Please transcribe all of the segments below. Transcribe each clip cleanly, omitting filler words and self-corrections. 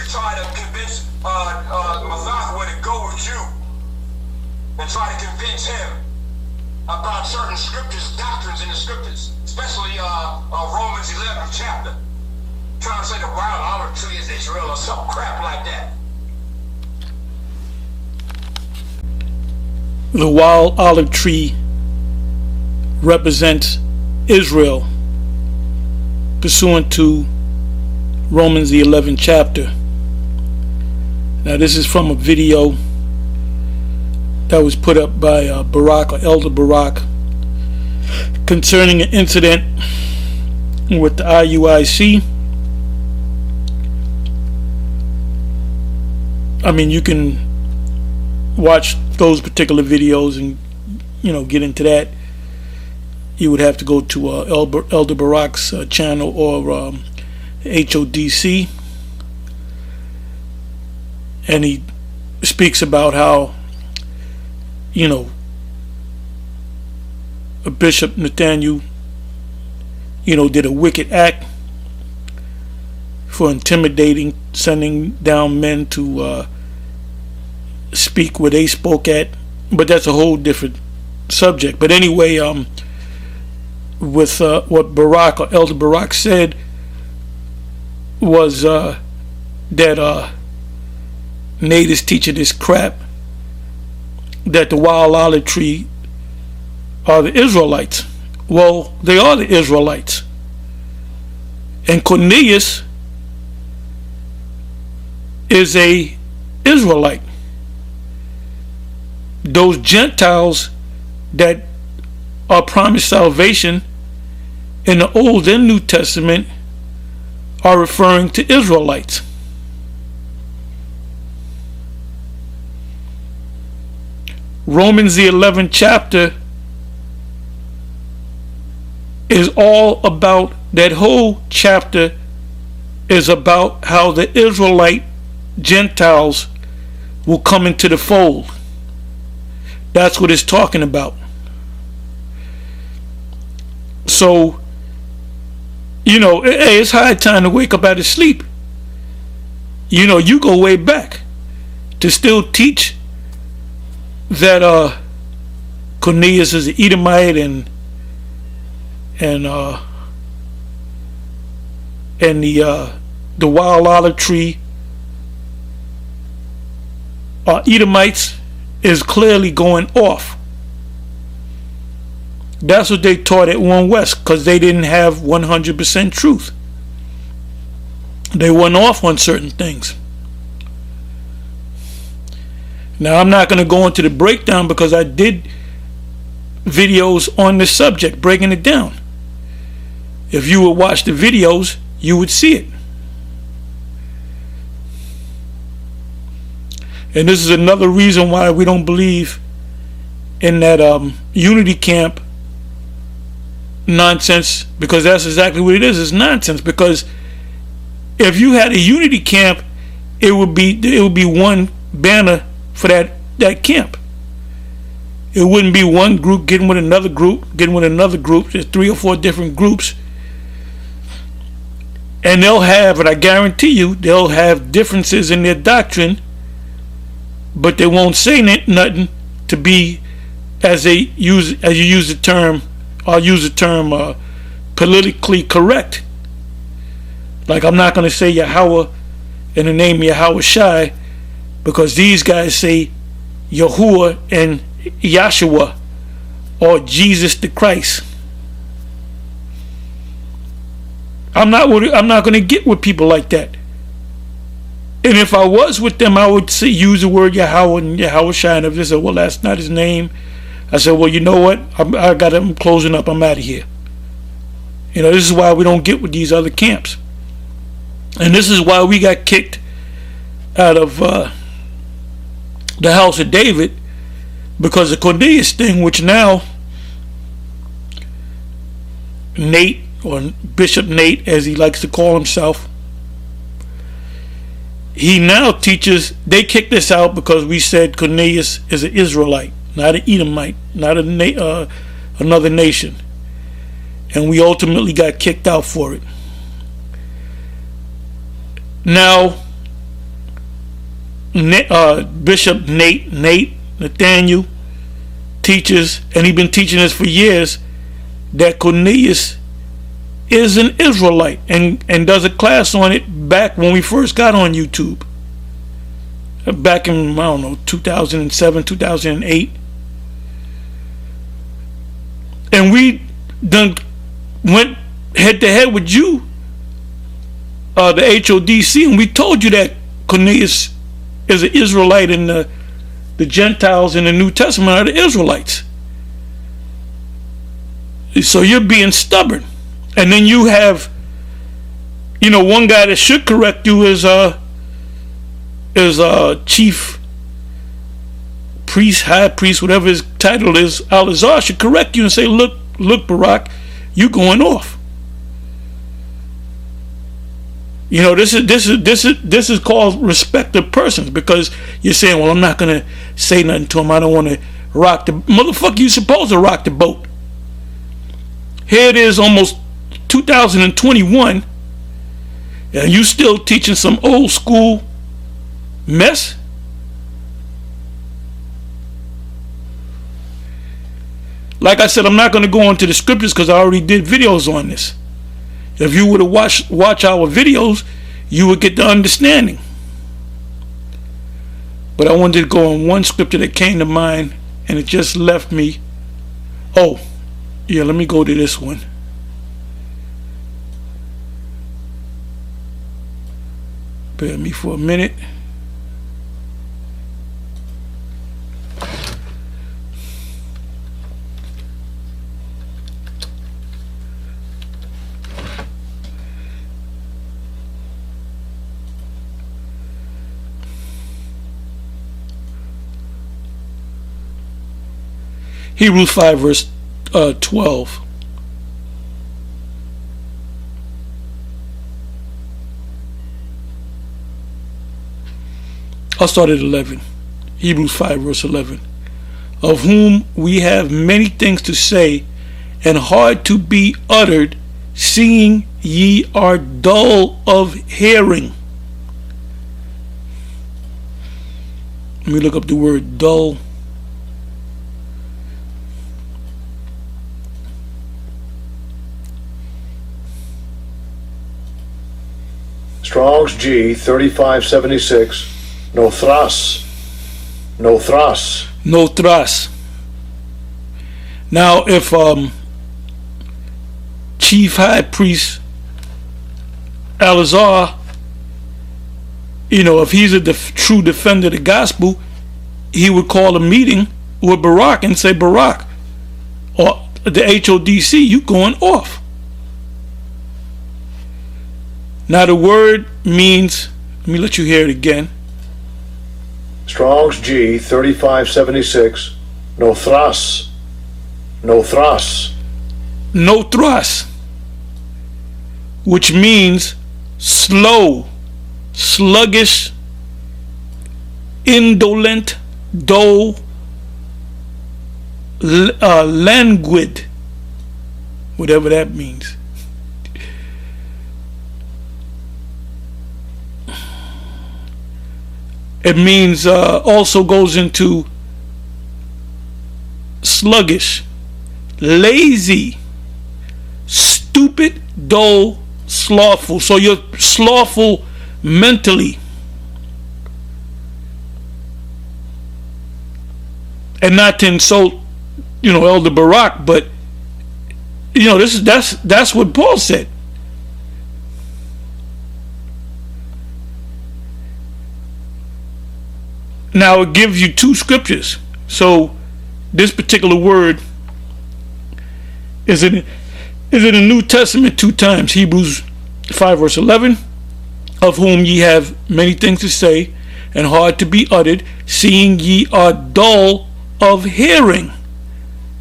try to convince Mazahua to go with you and try to convince him about certain scriptures, doctrines in the scriptures, especially Romans 11 chapter. Trying to say the wild olive tree is Israel or some crap like that. The wild olive tree represents Israel pursuant to Romans the 11th chapter. Now this is from a video that was put up by Barak, or Elder Barak, concerning an incident with the IUIC. I mean, you can watch those particular videos and, you know, get into that. You would have to go to Elder Barak's channel or HODC, and he speaks about how, you know, Bishop Nathaniel, you know, did a wicked act for intimidating, sending down men to speak where they spoke at. But that's a whole different subject. But anyway, with what Barak, or Elder Barak, said was that Nate is teaching this crap, that the wild olive tree are the Israelites. Well, they are the Israelites. And Cornelius is a Israelite. Those Gentiles that are promised salvation in the Old and New Testament are referring to Israelites. Romans the 11th chapter is all about, that whole chapter is about how the Israelite Gentiles will come into the fold. That's what it's talking about. So, you know, hey, it's high time to wake up out of sleep. You know, you go way back to still teach that Cornelius is an Edomite and the wild olive tree Edomites is clearly going off. That's what they taught at One West, because they didn't have 100% truth. They went off on certain things. Now, I'm not going to go into the breakdown because I did videos on this subject, breaking it down. If you would watch the videos, you would see it. And this is another reason why we don't believe in that unity camp nonsense, because that's exactly what it is. It's nonsense, because if you had a unity camp, it would be one banner for that camp. It wouldn't be one group getting with another group, There's 3 or 4 different groups, and they'll have, and I guarantee you, they'll have differences in their doctrine, but they won't say nothing to be, as you use the term, I'll use the term politically correct. Like, I'm not going to say Yahweh in the name of Yahweh Shai, because these guys say Yahuwah and Yahshua, or Jesus the Christ. I'm not going to get with people like that. And if I was with them, I would use the word Yahweh and Yahweh Shai. And if they said, well, that's not his name, I said, well, you know what? I'm closing up. I'm out of here. You know, this is why we don't get with these other camps. And this is why we got kicked out of the house of David, because of Cornelius thing, which now Nate, or Bishop Nate as he likes to call himself, he now teaches, they kicked us out because we said Cornelius is an Israelite, not an Edomite, not another nation. And we ultimately got kicked out for it. Now, Bishop Nathaniel teaches, and he's been teaching this for years, that Cornelius is an Israelite, and does a class on it back when we first got on YouTube, back in, I don't know, 2007, 2008. And we done went head to head with you, the HODC, and we told you that Cornelius is an Israelite, and the Gentiles in the New Testament are the Israelites. So you're being stubborn. And then you have, one guy that should correct you is chief priest, high priest, whatever his title is, Al-Azhar, should correct you and say, look, Barak, you going off. This is called respect of persons, because you're saying, well, I'm not gonna say nothing to him. I don't want to rock the motherfucker. You supposed to rock the boat. Here it is, almost 2021, and you still teaching some old school mess. Like I said, I'm not going to go into the scriptures because I already did videos on this. If you would have watch our videos, you would get the understanding. But I wanted to go on one scripture that came to mind, and it just left me. Oh, yeah, let me go to this one. Bear with me for a minute. Hebrews 5 verse 12. I'll start at 11. Hebrews 5 verse 11. Of whom we have many things to say, and hard to be uttered, seeing ye are dull of hearing. Let me look up the word dull. Strong's G 3576. No thras. Now, if Chief High Priest Al-Azhar, if he's a true defender of the gospel, he would call a meeting with Barak and say, Barak, or the HODC, you going off. Now the word means, let me let you hear it again. Strong's G 3576. No thras. Which means slow, sluggish, indolent, dull, languid, whatever that means. It means also goes into sluggish, lazy, stupid, dull, slothful. So you're slothful mentally. And not to insult, Elder Barak, but that's what Paul said. Now it gives you two scriptures. So this particular word is in the New Testament two times. Hebrews 5 verse 11, of whom ye have many things to say, and hard to be uttered, seeing ye are dull of hearing.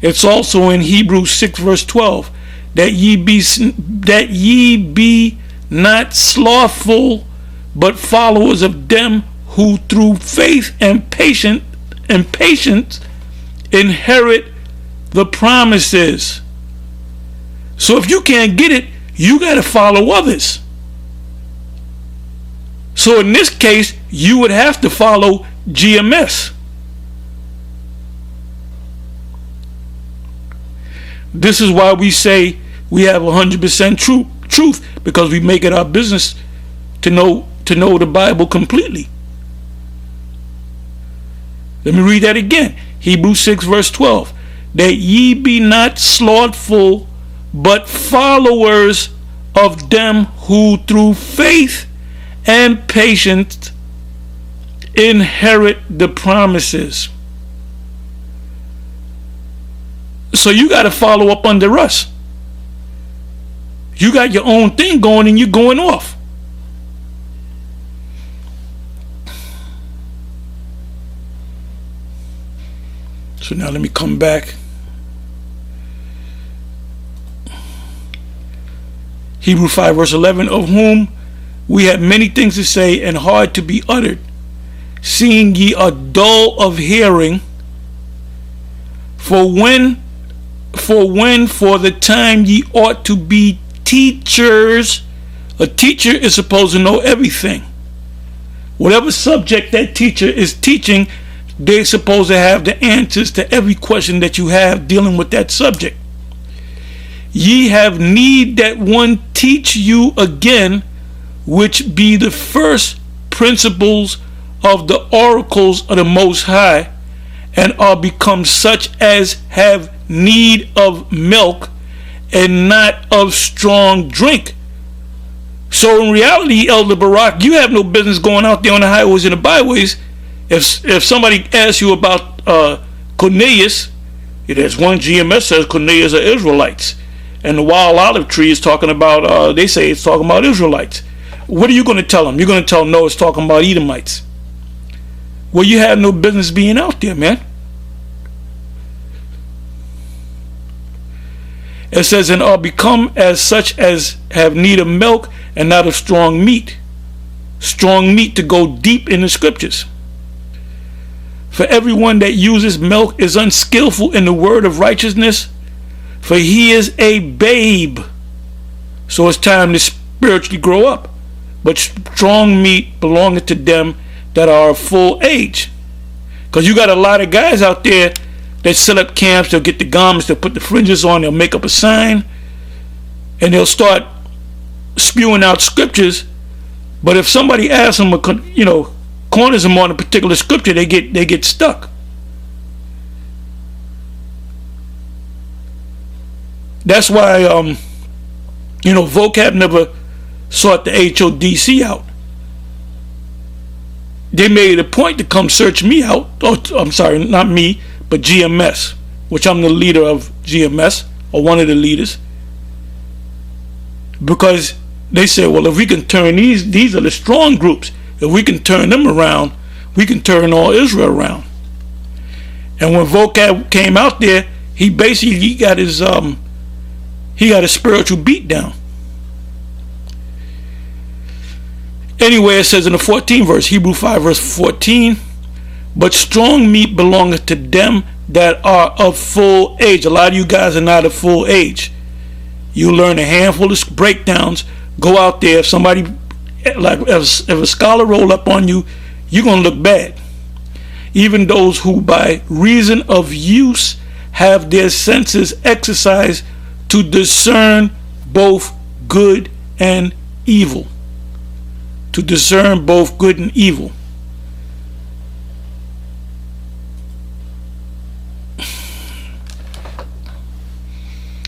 It's also in Hebrews 6 verse 12, that ye be not slothful, but followers of them who through faith and patience inherit the promises. So if you can't get it, you got to follow others. So So in this case, you would have to follow GMS. This is why we say we have 100% truth, because we make it our business to know the Bible completely. Let me read that again. Hebrews 6 verse 12. That ye be not slothful, but followers of them who through faith and patience inherit the promises. So you got to follow up under us. You got your own thing going and you're going off. So now let me come back. Hebrews 5 verse 11, of whom we have many things to say and hard to be uttered, seeing ye are dull of hearing. For the time ye ought to be teachers. A teacher is supposed to know everything. Whatever subject that teacher is teaching, they're supposed to have the answers to every question that you have dealing with that subject. Ye have need that one teach you again, which be the first principles of the oracles of the Most High, and are become such as have need of milk and not of strong drink. So in reality, Elder Barak, you have no business going out there on the highways and the byways. If somebody asks you about Cornelius, there's one GMS says Cornelius are Israelites, and the wild olive tree is talking about, they say it's talking about Israelites. What are you going to tell them? You're going to tell them, no, it's talking about Edomites. Well, you have no business being out there, man. It says, and are become as such as have need of milk and not of strong meat. Strong meat to go deep in the scriptures. For everyone that uses milk is unskillful in the word of righteousness, for he is a babe. So it's time to spiritually grow up. But strong meat belongeth to them that are of full age. Because you got a lot of guys out there that set up camps. They'll get the garments, they'll put the fringes on, they'll make up a sign, and they'll start spewing out scriptures. But if somebody asks them, corners them on a particular scripture, they get stuck. That's why vocab never sought the HODC out. They made a point to come search me out. Oh, I'm sorry, not me, but GMS, which I'm the leader of GMS, or one of the leaders, because they said, well, if we can turn these are the strong groups. If we can turn them around, we can turn all Israel around. And when vocab came out there, he basically got his spiritual beat down. Anyway, it says in the 14th verse, Hebrew 5 verse 14, but strong meat belongeth to them that are of full age. A lot of you guys are not of full age. You learn a handful of breakdowns. Go out there. If somebody, like if a scholar roll up on you, you're going to look bad. Even those who by reason of use have their senses exercised to discern both good and evil. To discern both good and evil.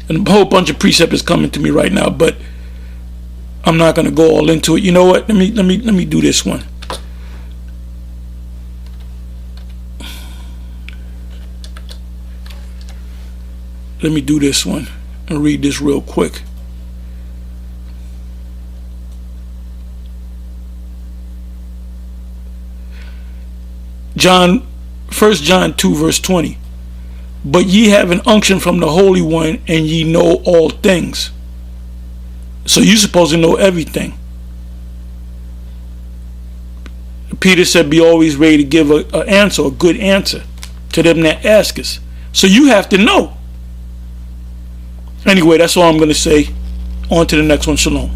And a whole bunch of precept is coming to me right now, but I'm not going to go all into it. You know what? Let me do this one. Let me do this one and read this real quick. John, 1 John 2 verse 20. But ye have an unction from the Holy One, and ye know all things. So you're supposed to know everything. Peter said, be always ready to give an answer, a good answer to them that ask us. So you have to know. Anyway, that's all I'm going to say. On to the next one. Shalom.